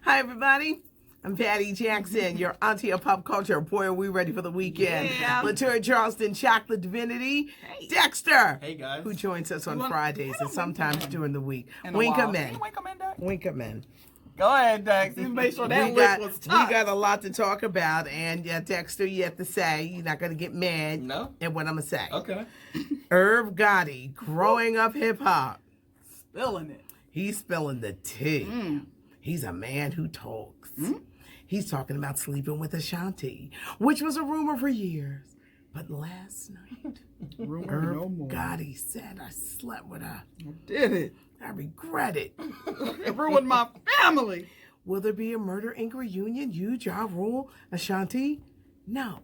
Hi, everybody. I'm Patty Jackson, your auntie of pop culture. Boy, are we ready for the weekend. Yeah. Latoya Charleston, Chocolate Divinity. Hey. Dexter. Hey, guys. Who joins us on Fridays and sometimes during the week. Wink Wink 'em in. Wink 'em in, Dex. Wink 'em in. Go ahead, Dex. You make sure that we lip was tough. got a lot to talk about. And Dexter, you have to say, you're not going to get mad at what I'm going to say. Okay. Irv Gotti, growing up hip-hop. Spilling it. He's spilling the tea. He's a man who talks. He's talking about sleeping with Ashanti, which was a rumor for years. But last night, Irv Gotti said, I slept with her. I did it. I regret it. It ruined my family. Will there be a Murder Inc. reunion? You, Ja Rule, Ashanti? No.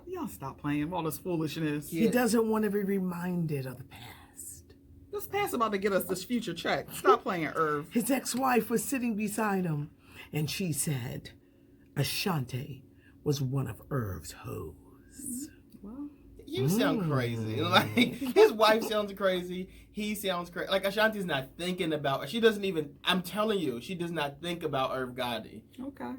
Y'all stop playing all this foolishness. He doesn't want to be reminded of the past. This past about to get us this future check. Stop playing, Irv. His ex-wife was sitting beside him, and she said, Ashanti was one of Irv's hoes. Well, You sound crazy. Like, his wife sounds crazy. He sounds crazy. Like, Ashanti's not thinking about, she doesn't even, I'm telling you, she does not think about Irv Gotti. okay.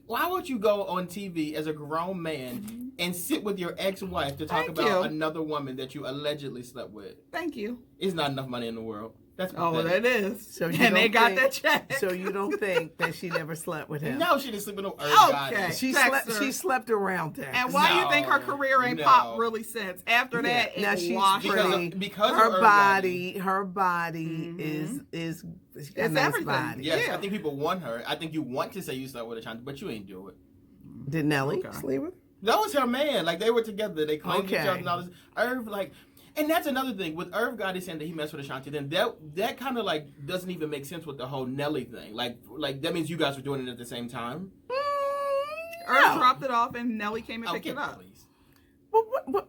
Why would you go on TV as a grown man and sit with your ex-wife to talk Thank about you. another woman that you allegedly slept with? Thank you. It's not enough money in the world. That's Oh, pathetic. that is. So you and they don't got think- that check. So you don't think that she never slept with him? No, she didn't sleep with no Irv Okay. Gotti. She slept around him. And why do you think her career ain't No. popped really since? After that, now it she's washed pretty. up. Because of her Irv body is she got a It's nice everything. body. Yes, Yeah. I think people want her. I think you want to say you slept with Ashanti, but you ain't do it. Did Nelly Okay. sleep with her? That was her man. Like, they were together. They claimed each Okay. other and all this. Irv, like, and that's another thing. With Irv Gotti saying that he messed with Ashanti, then that kind of, like, doesn't even make sense with the whole Nelly thing. Like that means you guys were doing it at the same time? Irv dropped it off and Nelly came and picked Okay, it up. please. What?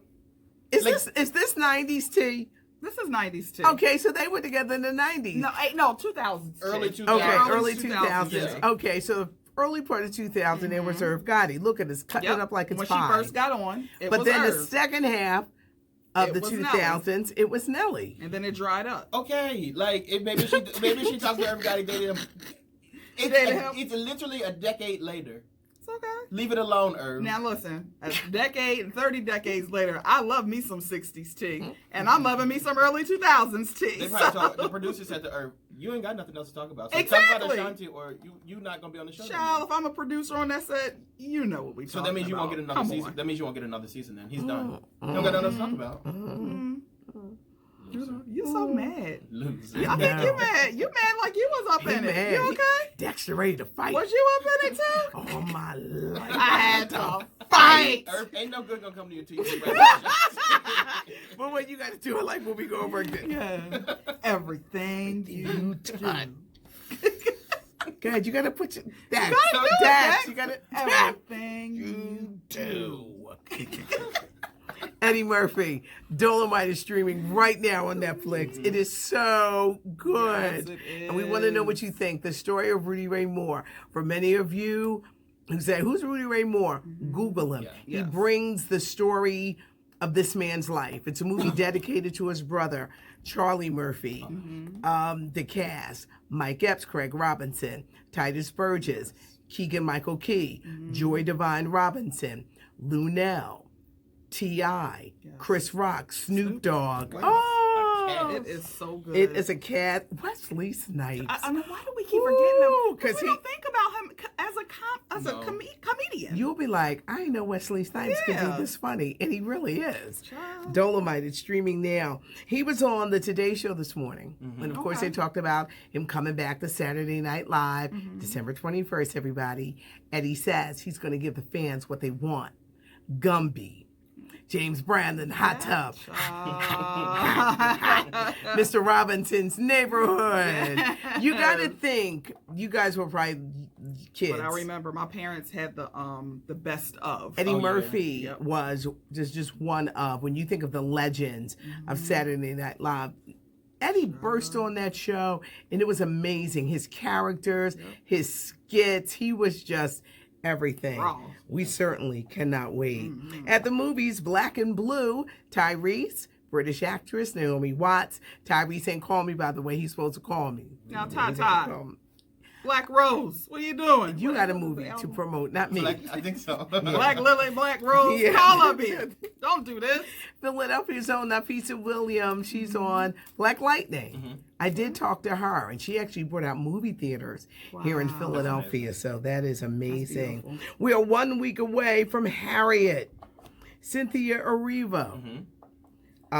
Is Like- this 90s tea? This is 90s too. Okay, so they were together in the 90s. No, 2000s. Early shit. 2000s. Okay, Early early 2000s. yeah. Okay, so the early part of 2000, it was Irv Gotti. Look at this, cutting it up like it's when pie. she first got on, it But was then Irv. the second half of It the was 2000s, it was Nelly. And then it dried up. Okay, like, maybe she talked to Irv Gotti, dated him. It's literally a decade later. It's okay. Leave it alone, Irv. Now listen, a decade and 30 decades later, I love me some 60s tea. And I'm loving me some early 2000s tea. They probably the producer said to Irv, you ain't got nothing else to talk about. So talk about Exactly. Ashanti or you not going to be on the show. no more. Child, if I'm a producer on that set, you know what we So talking that means you won't about. get another Come season. on. That means you won't get another season then. He's done. You don't got nothing else to talk about. You're so mad. Loser. I think you mad. You mad like you was up He in mad. it. You okay? Dexter ready to fight. Was you up in it too? All my life. I had to fight. Irv, ain't no good gonna come to you until you But what you got to do it like when we go over again. Yeah. Everything you done. God, you got to put your... Dax, gotta do it, Dax, Dax. you got to... Everything you do. Eddie Murphy, Dolomite is streaming right now on Netflix. It is so good. Yes, it And we want to know is. what you think. The story of Rudy Ray Moore. For many of you who say, who's Rudy Ray Moore? Google him. Yeah. He Yes. brings the story of this man's life. It's a movie dedicated to his brother, Charlie Murphy. The cast, Mike Epps, Craig Robinson, Titus Burgess, Keegan-Michael Key, Joy Divine Robinson, Lunel, T.I., Chris Rock, Snoop Dogg. Oh, It is so good. it is a cat. Wesley Snipes. I know. Why do we keep forgetting him? Ooh, Because 'cause we don't think about him as a No. comedian. You'll be like, I didn't know Wesley Snipes could Yeah. be this funny. And he really is. Child. Dolomite is streaming now. He was on the Today Show this morning. And of course, Okay. they talked about him coming back to Saturday Night Live, December 21st, everybody. Eddie says he's going to give the fans what they want. Gumby. James Brandon, Hot Tub. Mr. Robinson's Neighborhood. You got to think, you guys were probably kids. But I remember my parents had the best of. Eddie Oh, yeah. Murphy Yep. was just one of, when you think of the legends of Saturday Night Live, Eddie burst on that show, and it was amazing. His characters, his skits, he was just everything. Raw. We certainly cannot wait. At the movies, Black and Blue, Tyrese, British actress Naomi Watts. Tyrese ain't call me, by the way. He's supposed to call me. Now, He's ain't Ty. call me. Black Rose, what are you doing? You got a movie to promote, not me. I think so. Black Lily, Black Rose, Yeah. call up here. Don't do this. Philadelphia's own Nafisa Williams, she's on Black Lightning. I did talk to her, and she actually brought out movie theaters here in Philadelphia, so that is amazing. beautiful. We are 1 week away from Harriet, Cynthia Erivo.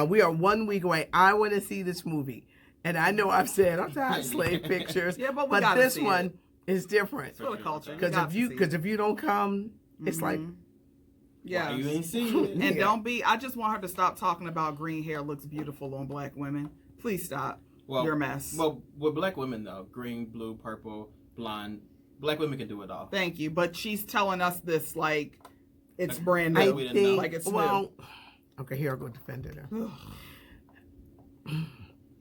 We are 1 week away. I want to see this movie. And I know I've said I'm tired of slave pictures, Yeah, but we gotta this see one it. is different. For the culture. Because if you don't come, it's like yeah. You ain't seen it. And don't be, I just want her to stop talking about green hair looks beautiful on black women. Please stop. You're a mess. Well, with black women though, green, blue, purple, blonde, black women can do it all. Thank you. But she's telling us this like it's brand I new. we didn't know. think. Like it's Well, okay, here I'll go defend her. new.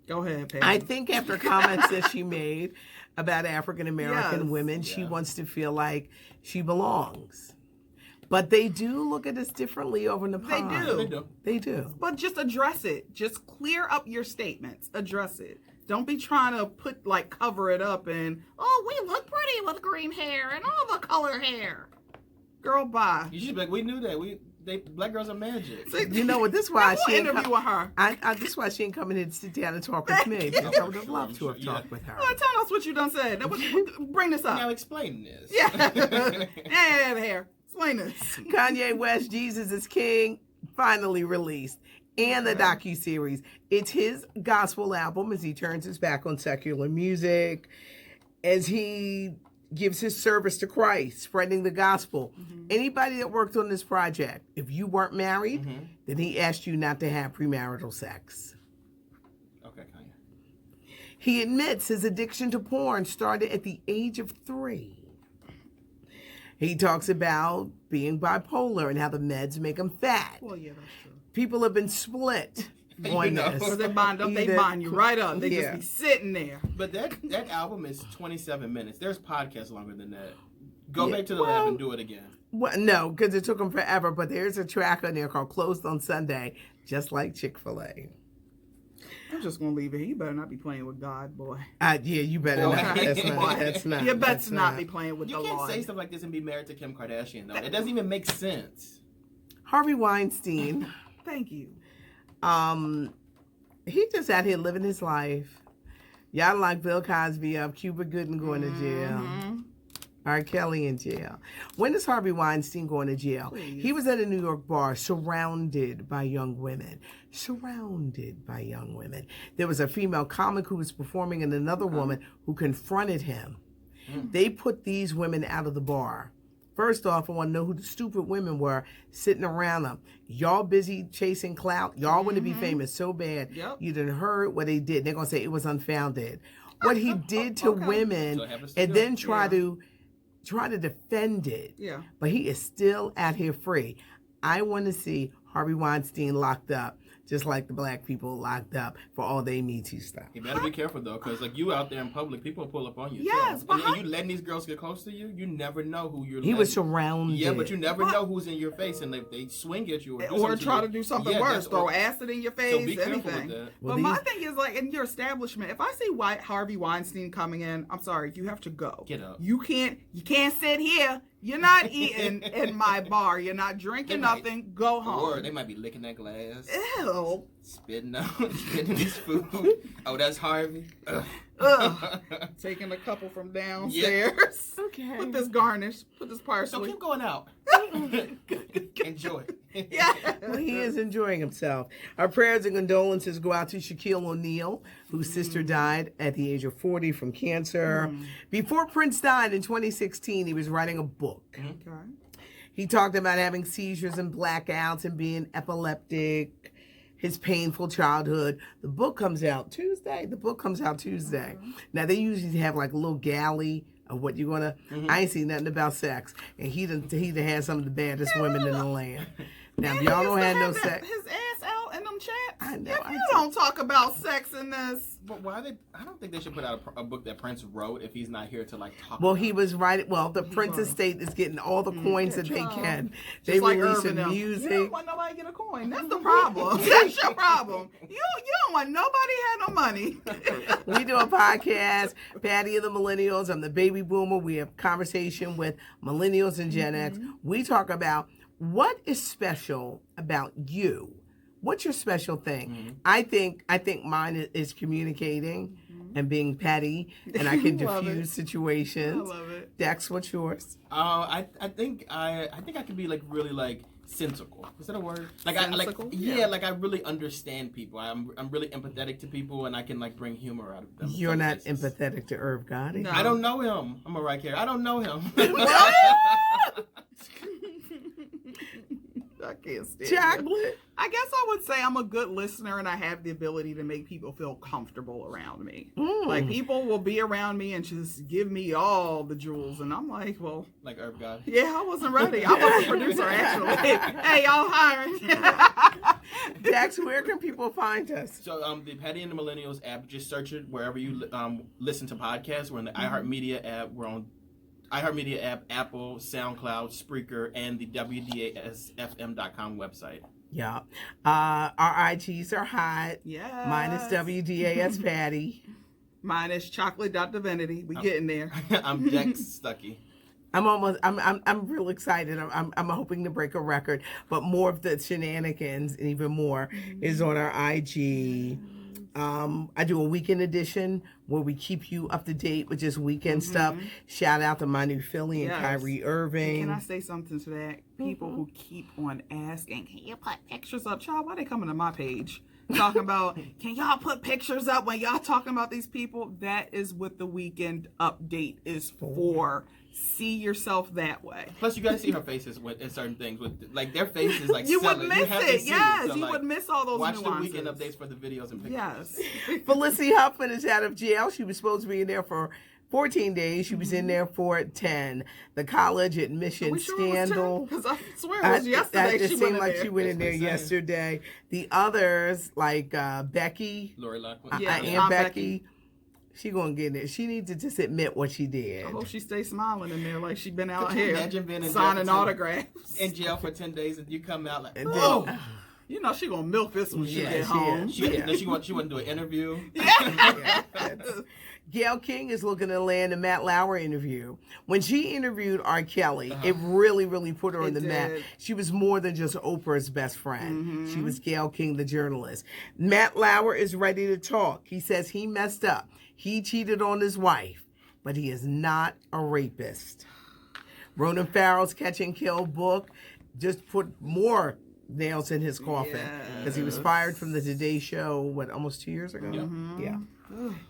Go ahead, Pam. I think after comments that she made about African American Yes. women, she Yeah. wants to feel like she belongs. But they do look at us differently over in the They pond. do. They do. They do. But just address it. Just clear up your statements. Address it. Don't be trying to cover it up and, oh, we look pretty with green hair and all the color hair. Girl, bye. You should be like, we knew that. Black girls are magic. You know what? This is why she ain't interviewing her. this is why she ain't coming here to sit down and talk with me. Because I would have loved to have Yeah. talked with her. Oh, tell us what you done said. Bring this Now up. explain this. Yeah. Yeah, hair. Explain this. Kanye West, Jesus is King, finally released. And the docuseries. It's his gospel album as he turns his back on secular music, as he gives his service to Christ, spreading the gospel. Anybody that worked on this project, if you weren't married, then he asked you not to have premarital sex. Okay, Kanye. He admits his addiction to porn started at the age of 3. He talks about being bipolar and how the meds make him fat. Well, yeah, that's true. People have been split on this. Because they bind up, they Either- bind you right up. They Yeah. just be sitting there. But that album is 27 minutes. There's podcasts longer than that. Go Yeah, back to the well- lab and do it again. Well, no, because it took him forever. But there's a track on there called "Closed on Sunday," just like Chick-fil-A. I'm just going to leave it. You better not be playing with God, boy. Yeah, you better Well, not. That's not. That's not. You that's better not be playing with You the can't Lord. say stuff like this and be married to Kim Kardashian, though. It doesn't even make sense. Harvey Weinstein. Thank you. He just out here living his life. Y'all like Bill Cosby up, Cuba Gooding going to jail. R. Kelly in jail. When is Harvey Weinstein going to jail? Please. He was at a New York bar surrounded by young women. Surrounded by young women. There was a female comic who was performing and another woman who confronted him. They put these women out of the bar. First off, I want to know who the stupid women were sitting around them. Y'all busy chasing clout. Y'all want to be famous so bad. Yep. You done heard what they did. They're going to say it was unfounded. What he did to women So it happens to and you. then try to defend it. Yeah. But he is still out here free. I want to see Harvey Weinstein locked up, just like the black people locked up for all they Me Too stuff. You better be careful, though, because like you out there in public, people pull up on you. Yes, too. but And you letting these girls get close to you, you never know who you're He was letting. surrounded. Yeah, but you never know who's in your face, and they swing at you Or try you. to do something Yeah, worse, that's- throw acid in your face, So be careful anything. with that. Well, But my these- thing is, like, in your establishment, if I see Harvey Weinstein coming in, I'm sorry, you have to go. Get up. You can't sit here. You're not eating in my bar. You're not drinking They might- nothing. Go home. Or they might be licking that glass, Ew. spitting his food. Oh, that's Harvey. Ugh. Ugh. Taking a couple from downstairs. Okay. Put this garnish. Put this So parsley. keep going out. Enjoy. Yeah. Well, he is enjoying himself. Our prayers and condolences go out to Shaquille O'Neal, whose sister died at the age of 40 from cancer. Before Prince died in 2016, he was writing a book. Okay. He talked about having seizures and blackouts and being epileptic, his painful childhood. The book comes out Tuesday. Now, they usually have like a little galley of what you're going to... I ain't seen nothing about sex. And he done had some of the baddest women in the land. Now, if y'all don't have no sex... His ass out in them champs. I know, If I you do. don't talk about sex in this, But why they? I don't think they should put out a book that Prince wrote if he's not here to like talk. Well, about he it. was right. Well, the Prince was. estate is getting all the coins Yeah, that they child. can. Just They like releasing Irv and them. music. You don't want nobody to get a coin. That's the problem. That's your problem. You don't want nobody to have no money. We do a podcast, Patty and the Millennials. I'm the baby boomer. We have conversation with millennials and Gen X. We talk about what is special about you. What's your special thing? I think mine is communicating and being petty, and I can Love diffuse it. situations. I love it. Dex, what's yours? I think I can be like really like sensical. Is that a word? Like Sensical? I Yeah. like I really understand people. I'm really empathetic to people, and I can like bring humor out of them. You're some not cases. empathetic to Irv Gotti. No. I don't know him. I'm a right here. I don't know him. I can't stand it. Chocolate. I guess I would say I'm a good listener and I have the ability to make people feel comfortable around me. Like people will be around me and just give me all the jewels and I'm like, well, Like Irv Gotti. yeah, I wasn't ready. I was a producer actually. Hey, y'all hiring. Dex, where can people find us? So the Patty and the Millennials app, just search it wherever you listen to podcasts. We're in the iHeartMedia app. We're on iHeartMedia app, Apple, SoundCloud, Spreaker, and the WDASFM.com website. Yeah. Our IGs are hot. Yeah. Mine is WDAS Patty. Mine is chocolate.divinity. We getting there. I'm Dex Stuckey. I'm real excited. I'm hoping to break a record, but more of the shenanigans and even more is on our IG. I do a weekend edition where we keep you up to date with just weekend stuff. Shout out to my new Philly and Yes. Kyrie Irving. Can I say something to that? People who keep on asking, can you put pictures up? Child, why they coming to my page? Talking about, can y'all put pictures up when y'all talking about these people? That is what the weekend update is for. See yourself that way. Plus, you gotta see her faces with certain things. With like their faces, like You would selling. miss have to it. see Yes, So, you like, would miss all those watch nuances. the weekend updates for the videos and pictures. Yes. Felicity Huffman is out of jail. She was supposed to be in there for 14 days. She was in there for 10. The college admission scandal. Because I swear it was yesterday It she seemed went in like there. she went in there That's what I'm yesterday. The others, like Becky, Lori Loughlin. Yeah, Aunt Aunt Becky, she gonna get it. She needs to just admit what she did. I hope she stays smiling in there like she been out Could you here imagine being in signing jail for autographs. in jail for 10 days and you come out like, And then- oh. You know she gonna milk this when she Yeah, get she home. is. She want to do an interview. Yeah, Gayle King is looking to land a Matt Lauer interview. When she interviewed R. Kelly, it really, really put her on the map. did. She was more than just Oprah's best friend. She was Gayle King, the journalist. Matt Lauer is ready to talk. He says he messed up. He cheated on his wife, but he is not a rapist. Ronan Farrell's Catch and Kill book just put more nails in his coffin because he was fired from the Today Show, almost 2 years ago? Yeah.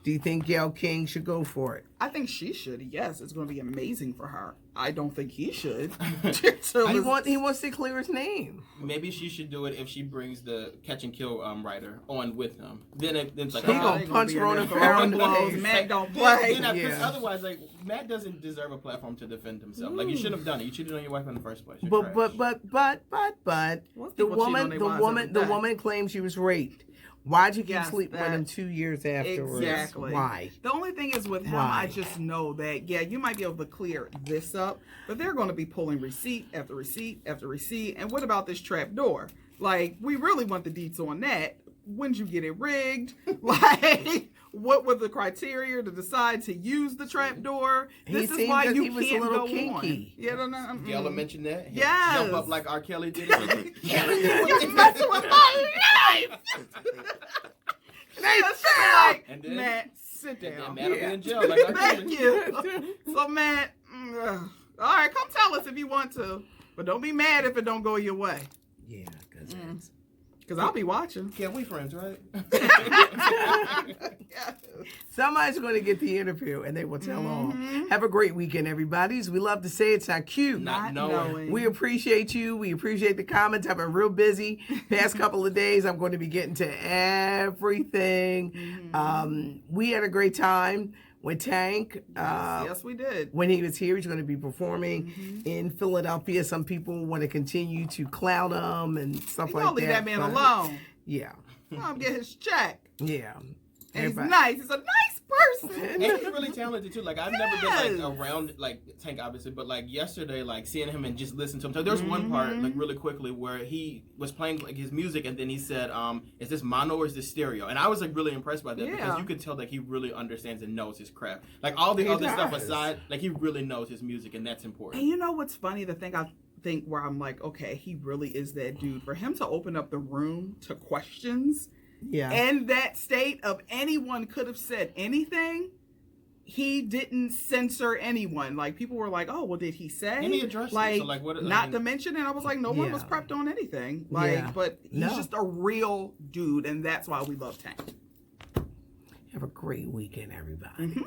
Do you think Gayle King should go for it? I think she should. Yes, it's going to be amazing for her. I don't think he should. He wants to clear his name. Maybe she should do it if she brings the Catch and Kill writer on with him. Then it's like, He oh, gonna they punch be in Ronan there Farrell in the throwing blows. face. Matt don't play. Because Yeah. otherwise, like Matt doesn't deserve a platform to defend himself. Like you shouldn't have done it. You cheated on your wife in the first place. You're But trash. Most the people cheat on woman their the wives woman every the day. woman claims she was raped. Why'd you keep Yes, sleeping with that- him 2 years afterwards? Exactly. Why? The only thing is with him, Why? I just know that, yeah, you might be able to clear this up, but they're going to be pulling receipt after receipt after receipt. And what about this trap door? Like, we really want the deets on that. When'd you get it rigged? Like, what were the criteria to decide to use the trap door? He This is seemed why that you he was a can't little go kinky. on. Yeah, no. Gayle mentioned that. He'll Yes. Jump up like R. Kelly did. You're messing with my life! Like, And then- Matt, sit And down. then Matt will be in jail like R. Thank Kelly. you. So, Matt, all right, come tell us if you want to, but don't be mad if it don't go your way, Yeah, because because I'll be watching. Yeah, we friends, right? somebody's going to get the interview and they will tell all. Have a great weekend, everybody. As we love to say, it's not cute. Not knowing. We appreciate you. We appreciate the comments. I've been real busy past couple of days. I'm going to be getting to everything. We had a great time with Tank. Yes, we did. When he was here, he's going to be performing in Philadelphia. Some people want to continue to clown him and stuff You like don't that. leave that man but, alone. Yeah. I'm getting his check. Yeah. And he's Everybody- nice. He's a nice person. And he's really talented too. Like I've never Yes. been like around like Tank obviously, but like yesterday, like seeing him and just listening to him. So there's one part like really quickly where he was playing like his music and then he said, "Is this mono or is this stereo?" And I was like really impressed by that because you could tell that he really understands and knows his craft. Like all the other stuff aside, like he really knows his music and that's important. And you know what's funny? The thing I think where I'm like, okay, he really is that dude. For him to open up the room to questions. Yeah. And that state of anyone could have said anything, he didn't censor anyone. Like people were like, "Oh, well, did he say?" And he addressed like, it. So like what? not to mention, and I was like, no one was prepped on anything. Like, but he's just a real dude, and that's why we love Tank. Have a great weekend, everybody.